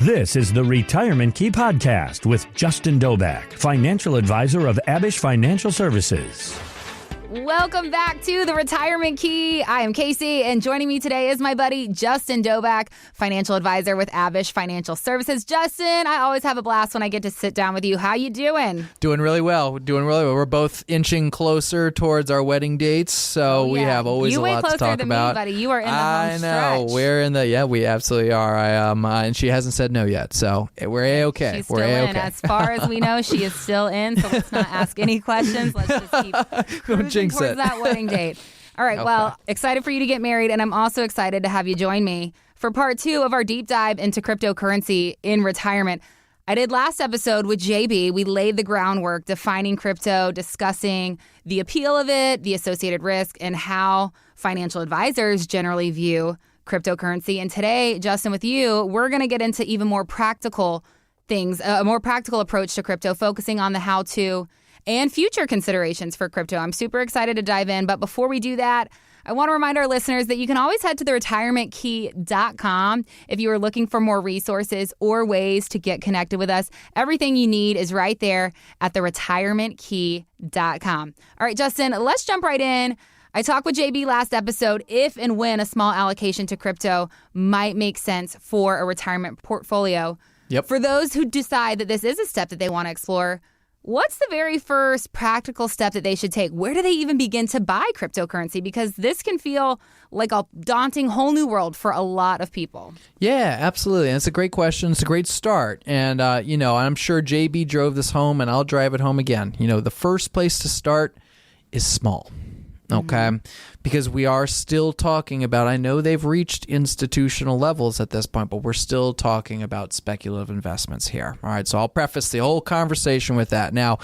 This is the Retirement Key Podcast with Justin Dobak, financial advisor of Abish Financial Services. Welcome back to the Retirement Key. I am Casey, and joining me today is my buddy Justin Dobak, financial advisor with Abish Financial Services. Justin, I always have a blast when I get to sit down with you. How you doing? Doing really well. We're both inching closer towards our wedding dates, so we have always a lot to talk about. You way closer than me, buddy. You are in the home stretch. I know. We're in the, we absolutely are. And she hasn't said no yet, so we're A-okay. She's still in. As far as we know, she is still in, so let's not ask any questions. Let's just keep cruising towards that wedding date. All right, well, excited for you to get married, and I'm also excited to have you join me for part 2 of our deep dive into cryptocurrency in retirement. I did last episode with JB. We laid the groundwork defining crypto, discussing the appeal of it, the associated risk, and how financial advisors generally view cryptocurrency. And today, Justin, with you, we're going to get into even more practical things, a more practical approach to crypto, focusing on the how-to and future considerations for crypto. I'm super excited to dive in. But before we do that, I want to remind our listeners that you can always head to theretirementkey.com if you are looking for more resources or ways to get connected with us. Everything you need is right there at theretirementkey.com. All right, Justin, let's jump right in. I talked with JB last episode if and when a small allocation to crypto might make sense for a retirement portfolio. Yep. For those who decide that this is a step that they want to explore, what's the very first practical step that they should take? Where do they even begin to buy cryptocurrency? Because this can feel like a daunting whole new world for a lot of people. Yeah, absolutely. And it's a great question. It's a great start. And, I'm sure JB drove this home, and I'll drive it home again. The first place to start is small. Okay, because we are still talking about, I know they've reached institutional levels at this point, but we're still talking about speculative investments here. All right, so I'll preface the whole conversation with that. Now,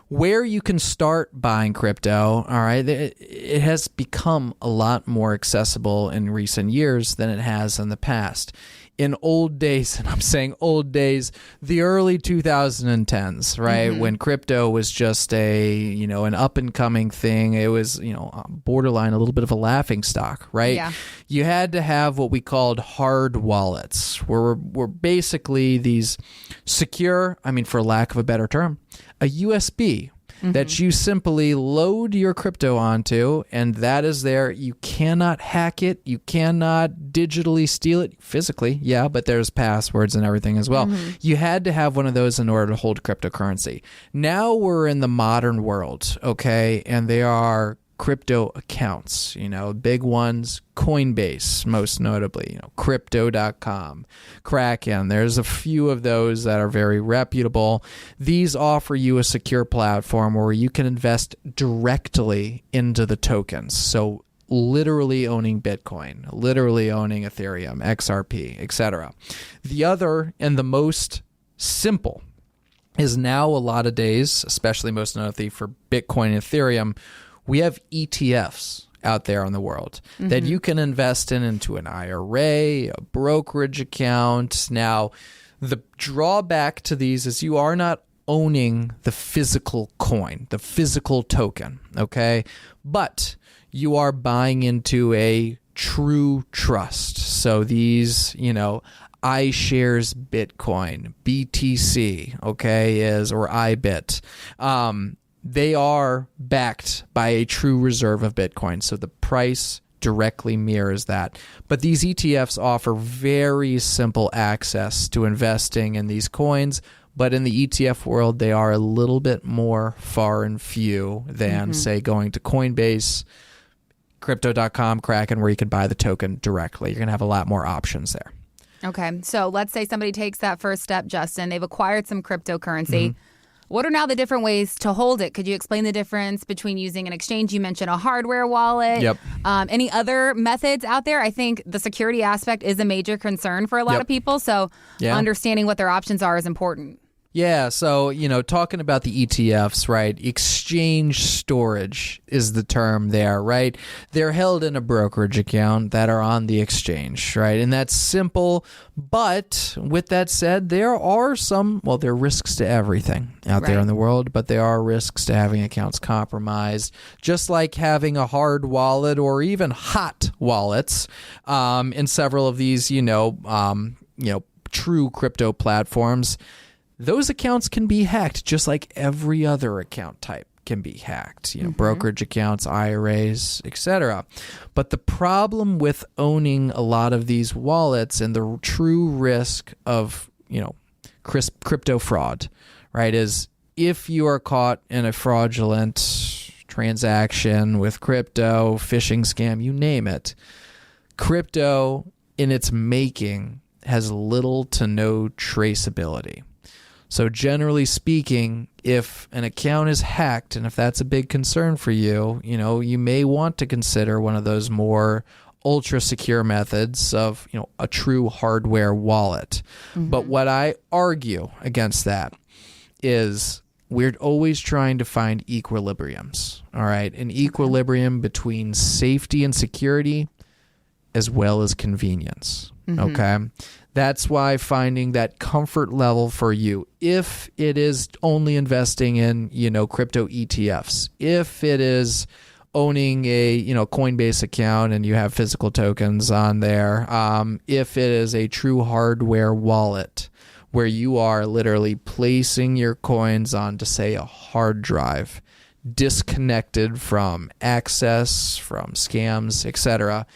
where you can start buying crypto, all right, it has become a lot more accessible in recent years than it has in the past. In old days, and I'm saying old days, the early 2010s, right, when crypto was just an up-and-coming thing. It was, borderline a little bit of a laughing stock, right? Yeah. You had to have what we called hard wallets, where we're basically these secure, for lack of a better term, a USB that you simply load your crypto onto, and that is there. You cannot hack it. You cannot digitally steal it physically. Yeah, but there's passwords and everything as well. You had to have one of those in order to hold cryptocurrency. Now we're in the modern world, okay, and they are crypto accounts, big ones, Coinbase, most notably, crypto.com, Kraken. There's a few of those that are very reputable. These offer you a secure platform where you can invest directly into the tokens. So literally owning Bitcoin, literally owning Ethereum, XRP, etc. The other and the most simple is now a lot of days, especially most notably for Bitcoin and Ethereum, we have ETFs out there in the world that you can invest into an IRA, a brokerage account. Now, the drawback to these is you are not owning the physical coin, the physical token, okay? But you are buying into a true trust. So these, iShares Bitcoin, BTC, okay, or IBIT, they are backed by a true reserve of Bitcoin. So the price directly mirrors that. But these ETFs offer very simple access to investing in these coins. But in the ETF world, they are a little bit more far and few than, say, going to Coinbase, crypto.com, Kraken, where you can buy the token directly. You're going to have a lot more options there. Okay, so let's say somebody takes that first step, Justin. They've acquired some cryptocurrency. What are now the different ways to hold it? Could you explain the difference between using an exchange? You mentioned a hardware wallet. Yep. Any other methods out there? I think the security aspect is a major concern for a lot of people. So understanding what their options are is important. Yeah, so, talking about the ETFs, right, exchange storage is the term there, right? They're held in a brokerage account that are on the exchange, right? And that's simple, but with that said, there are there are risks to everything out there in the world, but there are risks to having accounts compromised, just like having a hard wallet or even hot wallets in several of these, true crypto platforms, those accounts can be hacked just like every other account type can be hacked. Brokerage accounts, IRAs, etc. But the problem with owning a lot of these wallets and the true risk of, crypto fraud, right, is if you are caught in a fraudulent transaction with crypto, phishing scam, you name it, crypto in its making has little to no traceability. So generally speaking, if an account is hacked, and if that's a big concern for you, you may want to consider one of those more ultra secure methods of, a true hardware wallet. But what I argue against that is we're always trying to find equilibriums, all right? An equilibrium between safety and security as well as convenience, okay? That's why finding that comfort level for you, if it is only investing in, crypto ETFs, if it is owning a, Coinbase account and you have physical tokens on there, if it is a true hardware wallet where you are literally placing your coins onto, say, a hard drive, disconnected from access, from scams, etc.,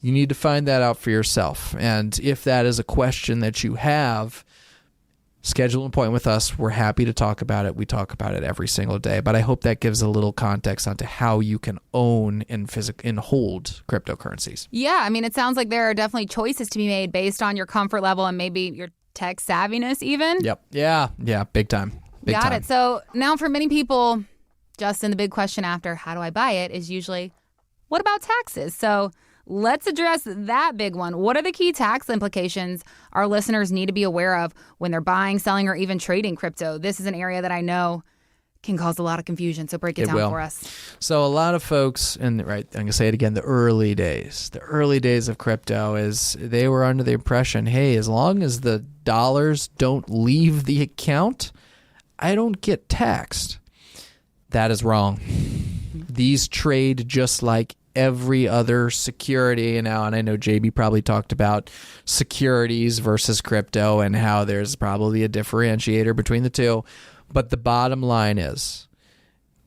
you need to find that out for yourself. And if that is a question that you have, schedule an appointment with us. We're happy to talk about it. We talk about it every single day. But I hope that gives a little context onto how you can own and hold cryptocurrencies. Yeah, I mean, it sounds like there are definitely choices to be made based on your comfort level and maybe your tech savviness even. Yep. Yeah, big time. Got it. So now for many people, Justin, the big question after how do I buy it is usually, what about taxes? So let's address that big one. What are the key tax implications our listeners need to be aware of when they're buying, selling, or even trading crypto? This is an area that I know can cause a lot of confusion. So break it down for us. So a lot of folks, and right, I'm going to say it again, the early days of crypto is they were under the impression, hey, as long as the dollars don't leave the account, I don't get taxed. That is wrong. These trade just like every other security now, and I know JB probably talked about securities versus crypto and how there's probably a differentiator between the two. But the bottom line is,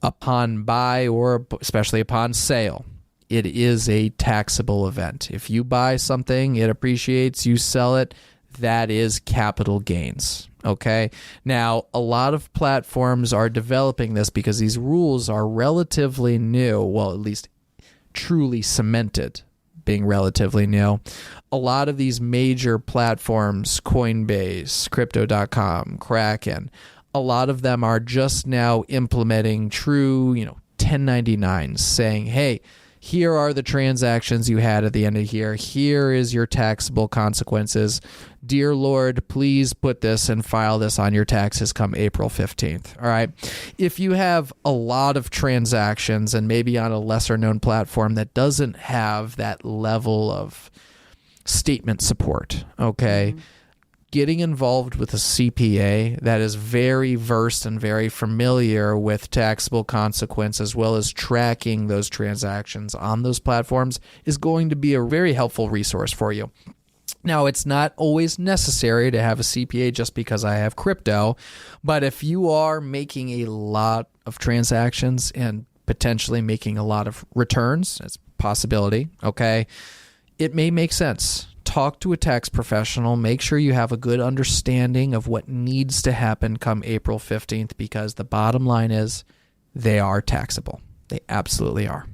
upon buy or especially upon sale, it is a taxable event. If you buy something, it appreciates, you sell it, that is capital gains. Okay. Now, a lot of platforms are developing this because these rules are relatively new. Well, at least truly cemented, being relatively new. A lot of these major platforms, Coinbase, Crypto.com, Kraken, a lot of them are just now implementing true, 1099s, saying, hey, here are the transactions you had at the end of the year. Here is your taxable consequences. Dear Lord, please put this and file this on your taxes come April 15th. All right. If you have a lot of transactions and maybe on a lesser known platform that doesn't have that level of statement support, okay, getting involved with a CPA that is very versed and very familiar with taxable consequence as well as tracking those transactions on those platforms is going to be a very helpful resource for you. Now, it's not always necessary to have a CPA just because I have crypto, but if you are making a lot of transactions and potentially making a lot of returns, that's a possibility, okay, it may make sense. Talk to a tax professional. Make sure you have a good understanding of what needs to happen come April 15th because the bottom line is they are taxable. They absolutely are.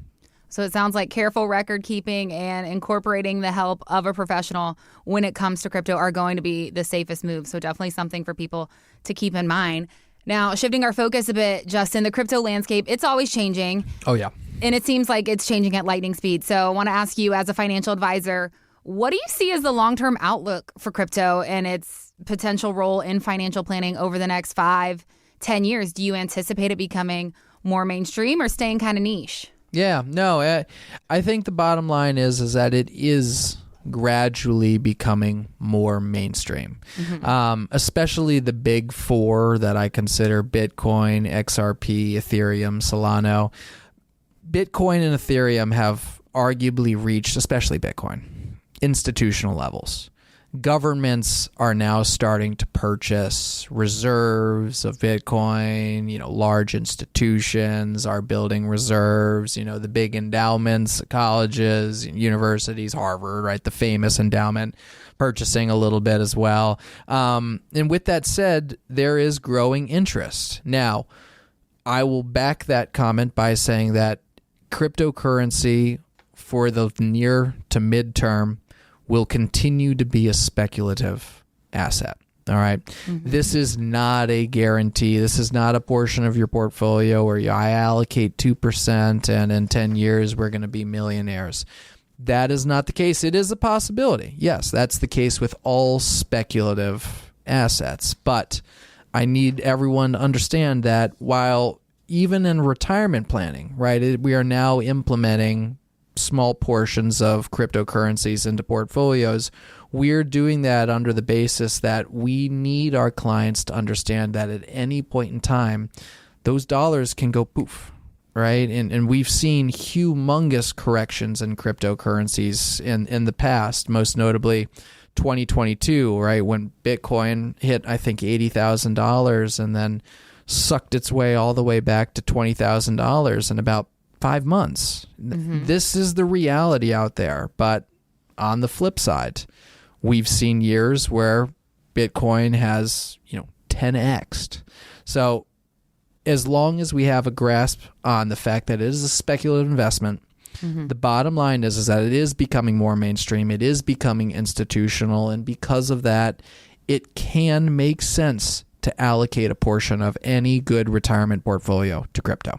So it sounds like careful record keeping and incorporating the help of a professional when it comes to crypto are going to be the safest move. So definitely something for people to keep in mind. Now, shifting our focus a bit, Justin, the crypto landscape, it's always changing. Oh, yeah. And it seems like it's changing at lightning speed. So I want to ask you as a financial advisor, what do you see as the long-term outlook for crypto and its potential role in financial planning over the next 5-10 years? Do you anticipate it becoming more mainstream or staying kind of niche? Yeah, no, I think the bottom line is that it is gradually becoming more mainstream, especially the big four that I consider Bitcoin, XRP, Ethereum, Solana. Bitcoin and Ethereum have arguably reached, especially Bitcoin, institutional levels. governments are now starting to purchase reserves of Bitcoin. Large institutions are building reserves. The big endowments, colleges, universities, Harvard, right? The famous endowment purchasing a little bit as well. And with that said, there is growing interest. Now, I will back that comment by saying that cryptocurrency for the near to midterm will continue to be a speculative asset. All right. Mm-hmm. This is not a guarantee. This is not a portion of your portfolio where I allocate 2% and in 10 years we're going to be millionaires. That is not the case. It is a possibility. Yes, that's the case with all speculative assets. But I need everyone to understand that while even in retirement planning, right, we are now implementing small portions of cryptocurrencies into portfolios, we're doing that under the basis that we need our clients to understand that at any point in time, those dollars can go poof, right? And we've seen humongous corrections in cryptocurrencies in the past, most notably 2022, right, when Bitcoin hit, I think, $80,000 and then sucked its way all the way back to $20,000 in about 5 months. Mm-hmm. This is the reality out there. But on the flip side, we've seen years where Bitcoin has, 10x'd. So as long as we have a grasp on the fact that it is a speculative investment, mm-hmm. the bottom line is that it is becoming more mainstream. It is becoming institutional. And because of that, it can make sense to allocate a portion of any good retirement portfolio to crypto.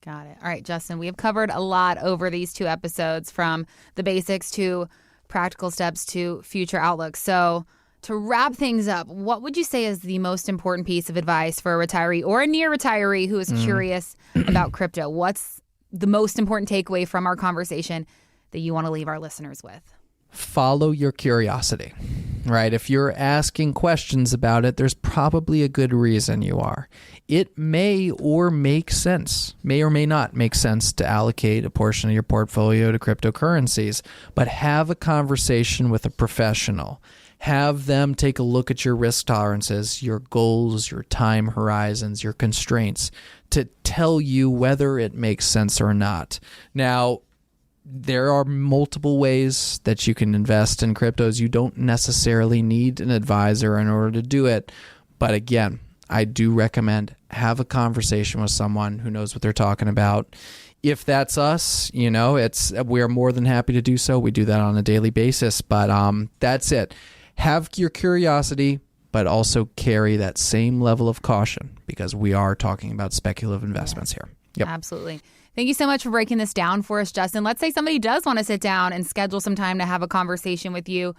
Got it. All right, Justin, we have covered a lot over these 2 episodes, from the basics to practical steps to future outlooks. So to wrap things up, what would you say is the most important piece of advice for a retiree or a near retiree who is curious about crypto? What's the most important takeaway from our conversation that you want to leave our listeners with? Follow your curiosity, right? If you're asking questions about it, there's probably a good reason you are. It may or may not make sense to allocate a portion of your portfolio to cryptocurrencies, but have a conversation with a professional. Have them take a look at your risk tolerances, your goals, your time horizons, your constraints to tell you whether it makes sense or not. Now, there are multiple ways that you can invest in cryptos. You don't necessarily need an advisor in order to do it. But again, I do recommend have a conversation with someone who knows what they're talking about. If that's us, we're more than happy to do so. We do that on a daily basis. But that's it. Have your curiosity, but also carry that same level of caution because we are talking about speculative investments here. Yep. Absolutely. Thank you so much for breaking this down for us, Justin. Let's say somebody does want to sit down and schedule some time to have a conversation with you.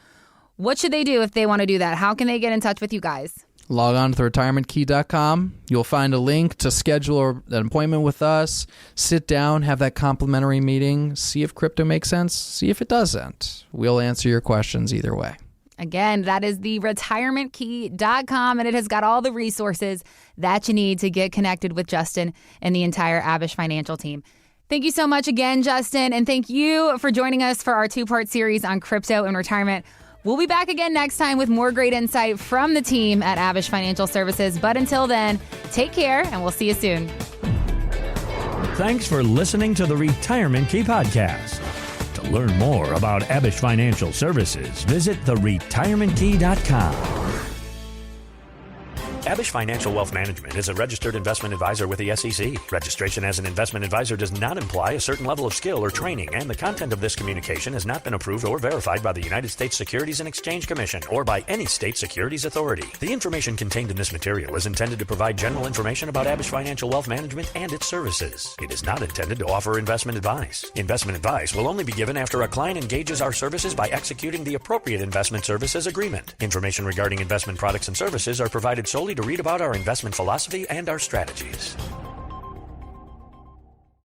What should they do if they want to do that? How can they get in touch with you guys? Log on to retirementkey.com. You'll find a link to schedule an appointment with us. Sit down, have that complimentary meeting, see if crypto makes sense, see if it doesn't. We'll answer your questions either way. Again, that is the retirementkey.com, and it has got all the resources that you need to get connected with Justin and the entire Abish Financial team. Thank you so much again, Justin, and thank you for joining us for our 2-part series on crypto and retirement. We'll be back again next time with more great insight from the team at Abish Financial Services. But until then, take care, and we'll see you soon. Thanks for listening to the Retirement Key Podcast. To learn more about Abish Financial Services, visit theretirementkey.com. Abish Financial Wealth Management is a registered investment advisor with the SEC. Registration as an investment advisor does not imply a certain level of skill or training, and the content of this communication has not been approved or verified by the United States Securities and Exchange Commission or by any state securities authority. The information contained in this material is intended to provide general information about Abish Financial Wealth Management and its services. It is not intended to offer investment advice. Investment advice will only be given after a client engages our services by executing the appropriate investment services agreement. Information regarding investment products and services are provided solely to read about our investment philosophy and our strategies.